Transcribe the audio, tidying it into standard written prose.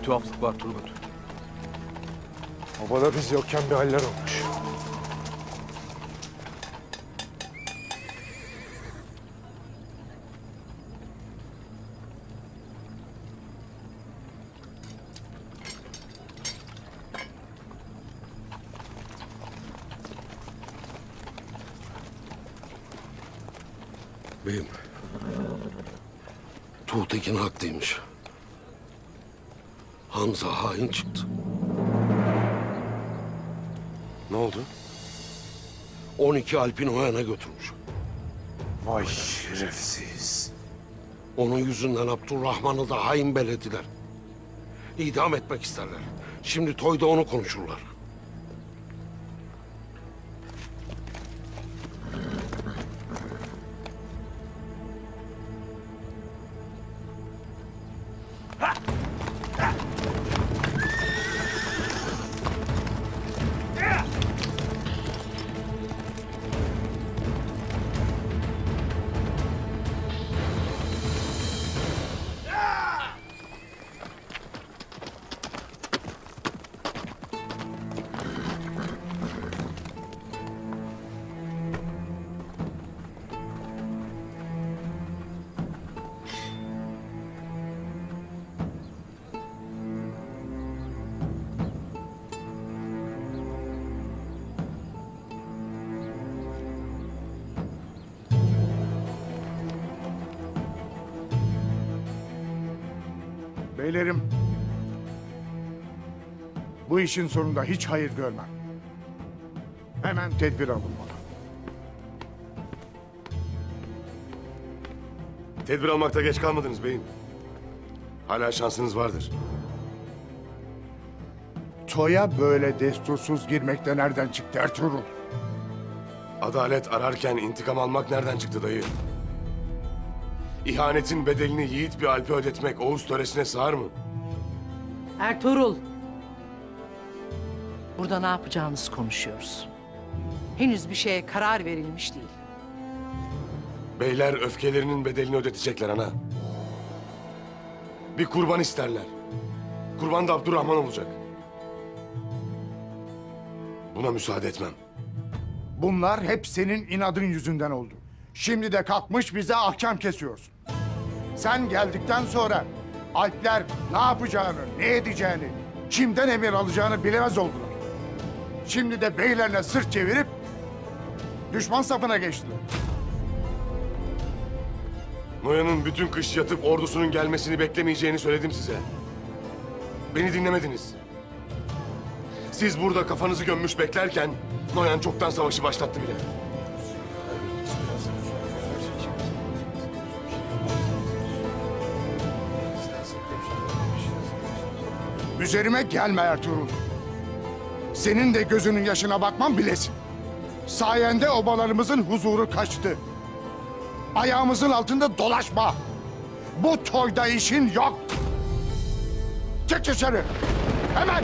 Bir tuhaflık var Turgut. Obada biz yokken bir haller olmuş. Beyim, Tuğtekin haklıymış. Hamza hain çıktı. Ne oldu? 12 Alp'in o yana götürmüş. Vay şerefsiz. Onun yüzünden Abdurrahman'ı da hain belediler. İdam etmek isterler. Şimdi toyda onu konuşurlar. Beylerim, bu işin sonunda hiç hayır görmem. Hemen tedbir alınmalı. Tedbir almakta geç kalmadınız beyim. Hala şansınız vardır. Toya böyle destursuz girmekte nereden çıktı Ertuğrul? Adalet ararken intikam almak nereden çıktı dayı? İhanetin bedelini yiğit bir Alp'e ödetmek Oğuz töresine sığar mı? Ertuğrul. Burada ne yapacağımızı konuşuyoruz. Henüz bir şeye karar verilmiş değil. Beyler öfkelerinin bedelini ödetecekler ana. Bir kurban isterler. Kurban da Abdurrahman olacak. Buna müsaade etmem. Bunlar hep senin inadın yüzünden oldu. Şimdi de kalkmış bize ahkam kesiyorsun. Sen geldikten sonra Alpler ne yapacağını, ne edeceğini, kimden emir alacağını bilemez oldular. Şimdi de beylerine sırt çevirip düşman safına geçtiler. Noyan'ın bütün kış yatıp ordusunun gelmesini beklemeyeceğini söyledim size. Beni dinlemediniz. Siz burada kafanızı gömmüş beklerken Noyan çoktan savaşı başlattı bile. Üzerime gelme Ertuğrul. Senin de gözünün yaşına bakmam bilesin. Sayende obalarımızın huzuru kaçtı. Ayağımızın altında dolaşma. Bu toyda işin yok. Çık dışarı. Hemen.